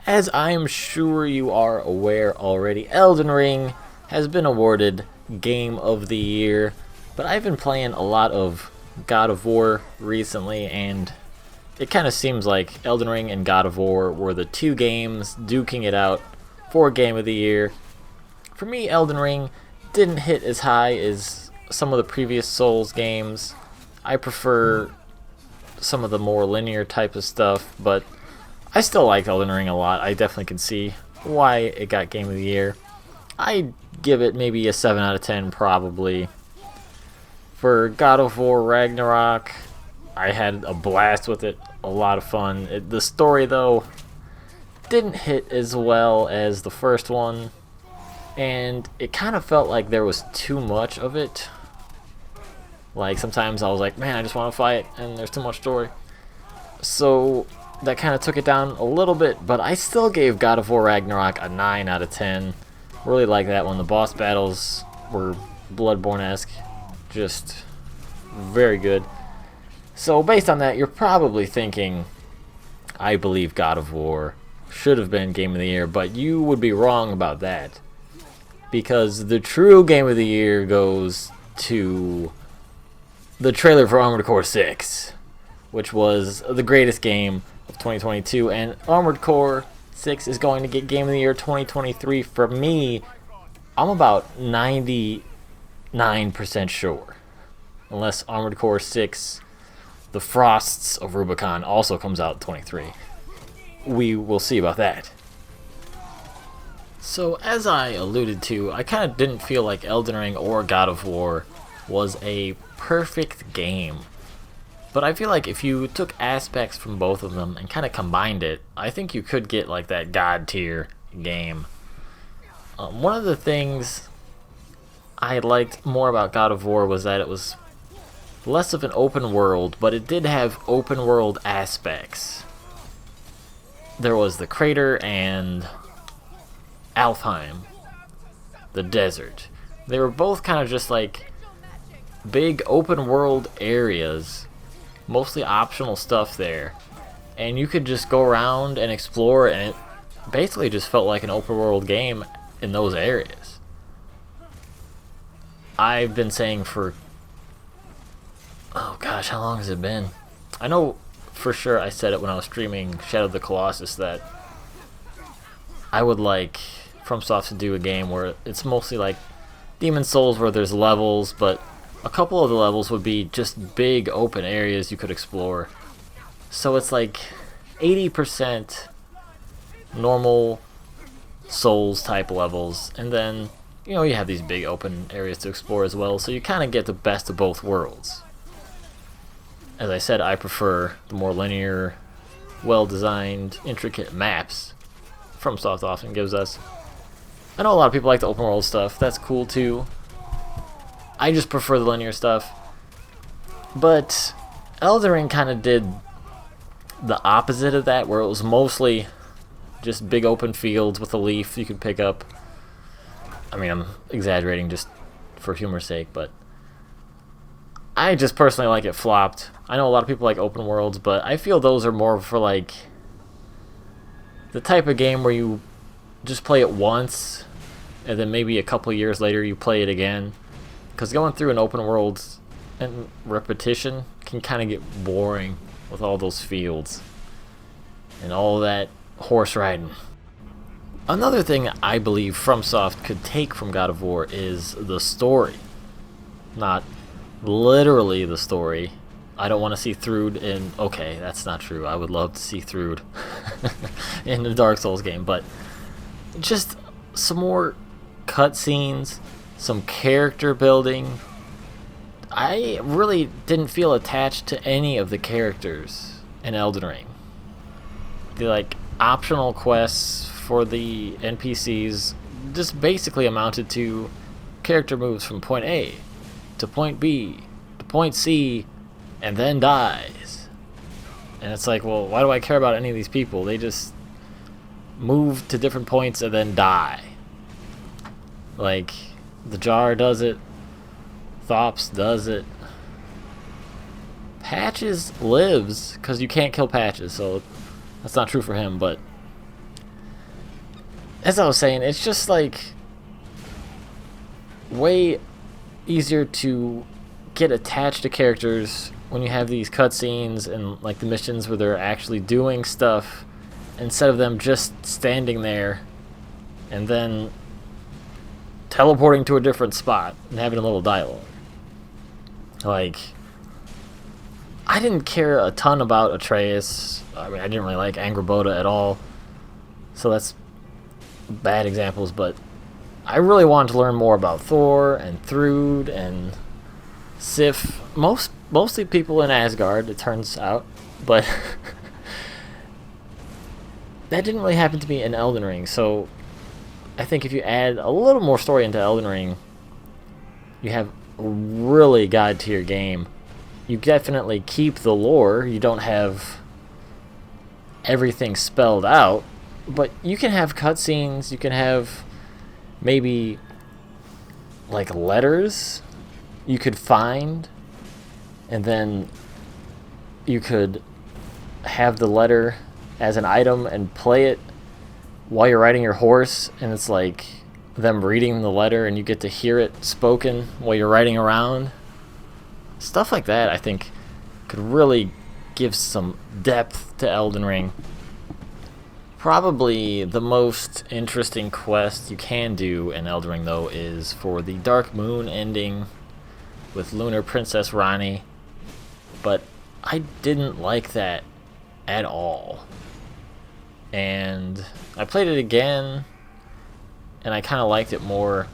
As I'm sure you are aware already, Elden Ring has been awarded Game of the Year, but I've been playing a lot of God of War recently, and it kind of seems like Elden Ring and God of War were the two games duking it out for Game of the Year. For me, Elden Ring didn't hit as high as some of the previous Souls games. I prefer some of the more linear type of stuff, but I still like Elden Ring a lot. I definitely can see why it got Game of the Year. I give it maybe a 7 out of 10 probably. For God of War Ragnarok, I had a blast with it, a lot of fun. The story though didn't hit as well as the first one, and it kind of felt like there was too much of it. Like sometimes I was like, man, I just want to fight, and there's too much story. So that kind of took it down a little bit, but I still gave God of War Ragnarok a 9 out of 10. Really like that one. The boss battles were Bloodborne-esque, just very good. So based on that, you're probably thinking, I believe God of War should have been Game of the Year, but you would be wrong about that. Because the true Game of the Year goes to the trailer for Armored Core 6, which was the greatest game of 2022, and Armored Core 6 is going to get Game of the Year 2023. For me, I'm about 99% sure. Unless Armored Core 6, The Frosts of Rubicon, also comes out in 23. We will see about that. So, as I alluded to, I kind of didn't feel like Elden Ring or God of War was a perfect game. But I feel like if you took aspects from both of them and kind of combined it, I think you could get like that God tier game. One of the things I liked more about God of War was that it was less of an open world, but it did have open world aspects. There was the crater and Alfheim, the desert. They were both kind of just like big open world areas, mostly optional stuff there, and you could just go around and explore, and it basically just felt like an open world game in those areas. I've been saying for, oh gosh, how long has it been? I know for sure I said it when I was streaming Shadow of the Colossus that I would like FromSoft to do a game where it's mostly like Demon's Souls, where there's levels, but a couple of the levels would be just big open areas you could explore. So it's like 80% normal Souls type levels, and then you have these big open areas to explore as well, so you kind of get the best of both worlds. As I said, I prefer the more linear, well-designed, intricate maps FromSoft often gives us. I know a lot of people like the open world stuff. That's cool too. I just prefer the linear stuff. But Elden Ring kind of did the opposite of that, where it was mostly just big open fields with a leaf you could pick up. I mean, I'm exaggerating just for humor's sake, but I just personally like it flopped. I know a lot of people like open worlds, but I feel those are more for like the type of game where you just play it once and then maybe a couple years later you play it again. Because going through an open world and repetition can kind of get boring with all those fields and all that horse riding. Another thing I believe FromSoft could take from God of War is the story. Not literally the story. I don't want to see Thrud in... Okay, that's not true. I would love to see Thrud in the Dark Souls game, but just some more cutscenes, some character building. I really didn't feel attached to any of the characters in Elden Ring. The optional quests for the NPCs just basically amounted to character moves from point A to point B to point C and then dies. And it's like, well, why do I care about any of these people? They just move to different points and then die. Like, the Jar does it, Thops does it. Patches lives, because you can't kill Patches, so that's not true for him, but as I was saying, it's just like way easier to get attached to characters when you have these cutscenes and like the missions where they're actually doing stuff instead of them just standing there and then teleporting to a different spot and having a little dialogue. Like, I didn't care a ton about Atreus. I mean, I didn't really like Angrboda at all, so that's bad examples, but I really wanted to learn more about Thor and Thrud and Sif. Mostly people in Asgard, it turns out, but that didn't really happen to me in Elden Ring, so I think if you add a little more story into Elden Ring, you have a really god-tier game. You definitely keep the lore. You don't have everything spelled out, but you can have cutscenes. You can have maybe like letters you could find, and then you could have the letter as an item and play it while you're riding your horse, and it's like them reading the letter and you get to hear it spoken while you're riding around. Stuff like that, I think, could really give some depth to Elden Ring. Probably the most interesting quest you can do in Elden Ring, though, is for the Dark Moon ending with Lunar Princess Ranni. But I didn't like that at all. And I played it again, and I kind of liked it more.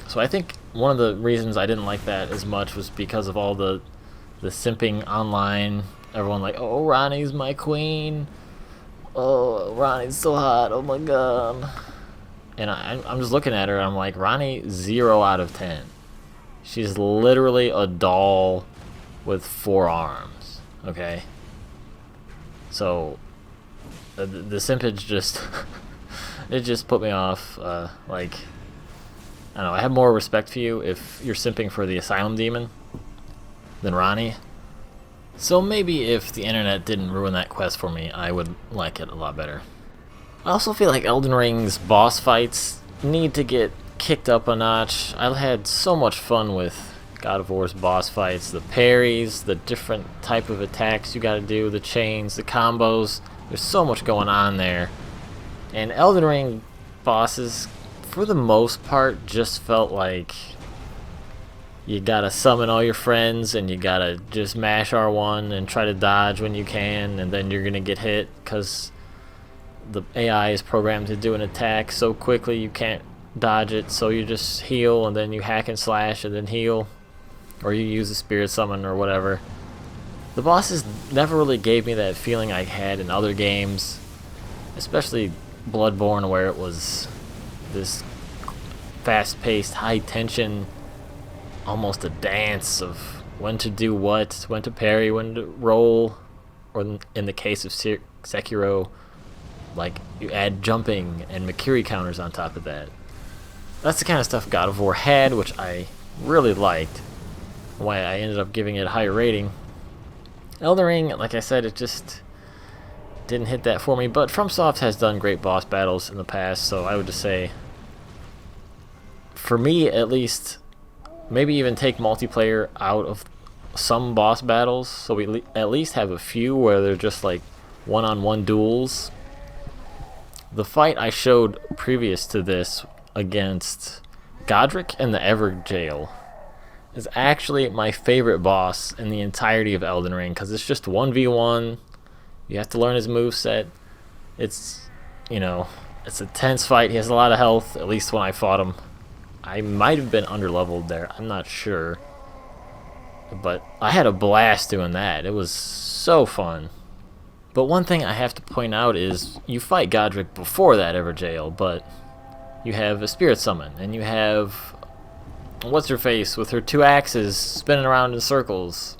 So I think one of the reasons I didn't like that as much was because of all the simping online. Everyone like, oh, Ranni's my queen. Oh, Ranni's so hot. Oh my god. And I'm just looking at her. I'm like, Ranni, 0 out of 10. She's literally a doll with 4 arms. Okay. So the simpage just it just put me off. Like, I don't know, I have more respect for you if you're simping for the Asylum Demon than Ranni. So maybe if the internet didn't ruin that quest for me, I would like it a lot better. I also feel like Elden Ring's boss fights need to get kicked up a notch. I had so much fun with God of War's boss fights, the parries, the different type of attacks you gotta do, the chains, the combos. There's so much going on there. And Elden Ring bosses, for the most part, just felt like you gotta summon all your friends and you gotta just mash R1 and try to dodge when you can, and then you're gonna get hit because the AI is programmed to do an attack so quickly you can't dodge it, so you just heal and then you hack and slash and then heal, or you use a spirit summon or whatever. The bosses never really gave me that feeling I had in other games, especially Bloodborne, where it was this fast-paced, high-tension, almost a dance of when to do what, when to parry, when to roll, or in the case of Sekiro, like you add jumping and Makiri counters on top of that. That's the kind of stuff God of War had, which I really liked, why I ended up giving it a higher rating. Elden Ring, like I said, it just didn't hit that for me, but FromSoft has done great boss battles in the past, so I would just say, for me at least, maybe even take multiplayer out of some boss battles, so we at least have a few where they're just like one-on-one duels. The fight I showed previous to this against Godric and the Everjail is actually my favorite boss in the entirety of Elden Ring, because it's just 1v1. You have to learn his moveset. It's, you know, it's a tense fight. He has a lot of health, at least when I fought him. I might have been underleveled there, I'm not sure. But I had a blast doing that. It was so fun. But one thing I have to point out is you fight Godric before that Everjail, but you have a spirit summon, and you have what's-her-face with her 2 axes spinning around in circles.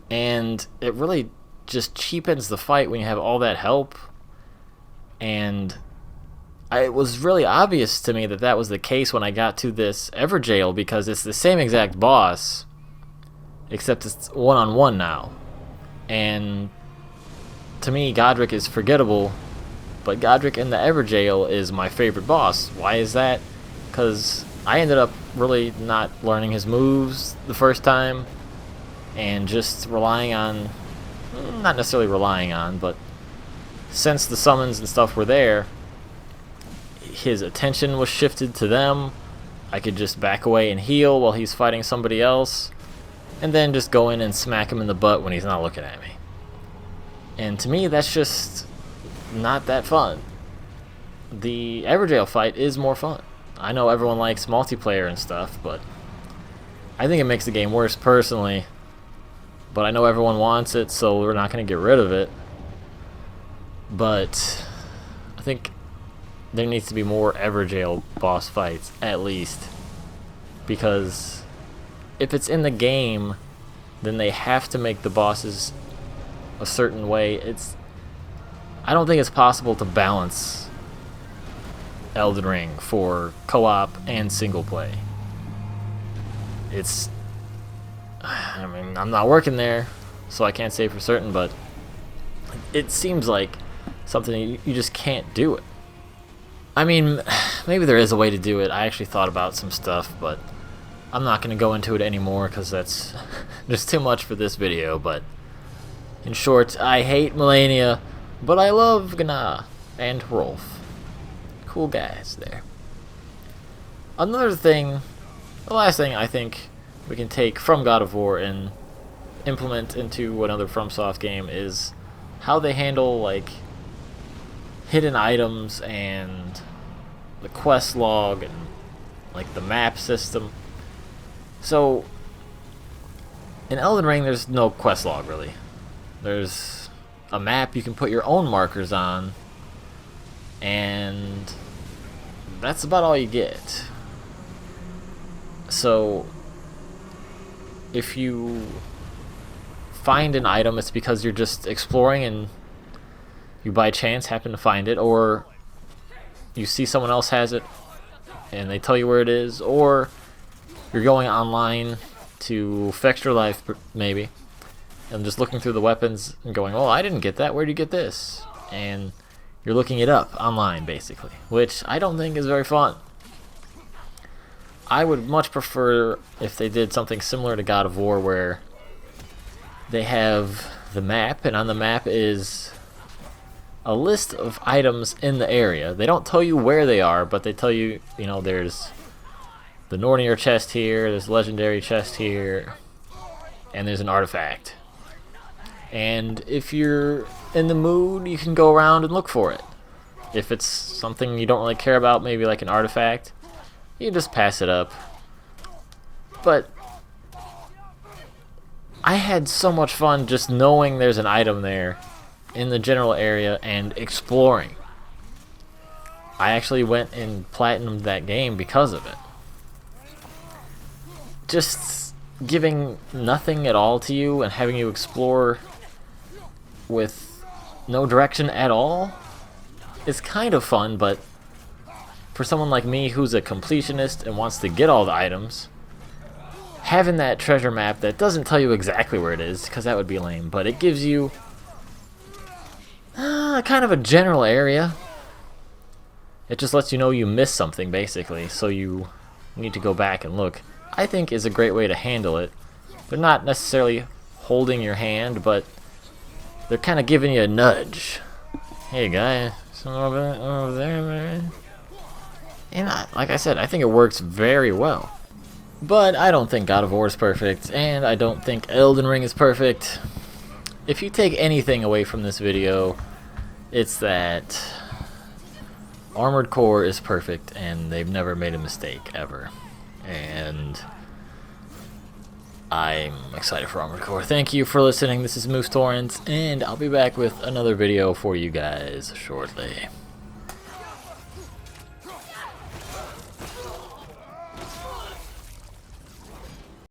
And it really just cheapens the fight when you have all that help. And it was really obvious to me that that was the case when I got to this Everjail, because it's the same exact boss, except it's one-on-one now. And to me, Godric is forgettable But Godric in the Everjail is my favorite boss. Why is that? Because I ended up really not learning his moves the first time, and just relying on, not necessarily relying on, but since the summons and stuff were there, his attention was shifted to them. I could just back away and heal while he's fighting somebody else, and then just go in and smack him in the butt when he's not looking at me. And to me, that's just not that fun. The Everjail fight is more fun. I know everyone likes multiplayer and stuff, but I think it makes the game worse personally. But I know everyone wants it, so we're not going to get rid of it. But I think there needs to be more Everjail boss fights, at least. Because if it's in the game, then they have to make the bosses a certain way. I don't think it's possible to balance Elden Ring for co-op and single play. I mean, I'm not working there, so I can't say for certain, but it seems like something you just can't do it. I mean, maybe there is a way to do it. I actually thought about some stuff, but I'm not going to go into it anymore because that's just too much for this video. But in short, I hate Melania, but I love Gna and Rolf. Cool guys there. Another thing, the last thing I think we can take from God of War and implement into another FromSoft game is how they handle like hidden items and the quest log and like the map system. So in Elden Ring there's no quest log really. There's a map you can put your own markers on, and that's about all you get. So if you find an item, it's because you're just exploring and you by chance happen to find it, or you see someone else has it and they tell you where it is, or you're going online to fix your life maybe and just looking through the weapons and going, oh, I didn't get that, where'd you get this? And you're looking it up online basically, which I don't think is very fun. I would much prefer if they did something similar to God of War, where they have the map, and on the map is a list of items in the area. They don't tell you where they are, but they tell you, you know, there's the Nornir chest here, there's a legendary chest here, and there's an artifact. And if you're in the mood, you can go around and look for it. If it's something you don't really care about, maybe like an artifact, you just pass it up. But I had so much fun just knowing there's an item there in the general area and exploring. I actually went and platinumed that game because of it. Just giving nothing at all to you and having you explore with no direction at all is kind of fun, but for someone like me who's a completionist and wants to get all the items, having that treasure map that doesn't tell you exactly where it is, because that would be lame, but it gives you kind of a general area. It just lets you know you missed something basically, so you need to go back and look, I think is a great way to handle it. They're not necessarily holding your hand, but they're kind of giving you a nudge. Hey guy, something over there, man. And like I said, I think it works very well. But I don't think God of War is perfect, and I don't think Elden Ring is perfect. If you take anything away from this video, it's that Armored Core is perfect, and they've never made a mistake, ever. And I'm excited for Armored Core. Thank you for listening. This is Moose Torrents, and I'll be back with another video for you guys shortly.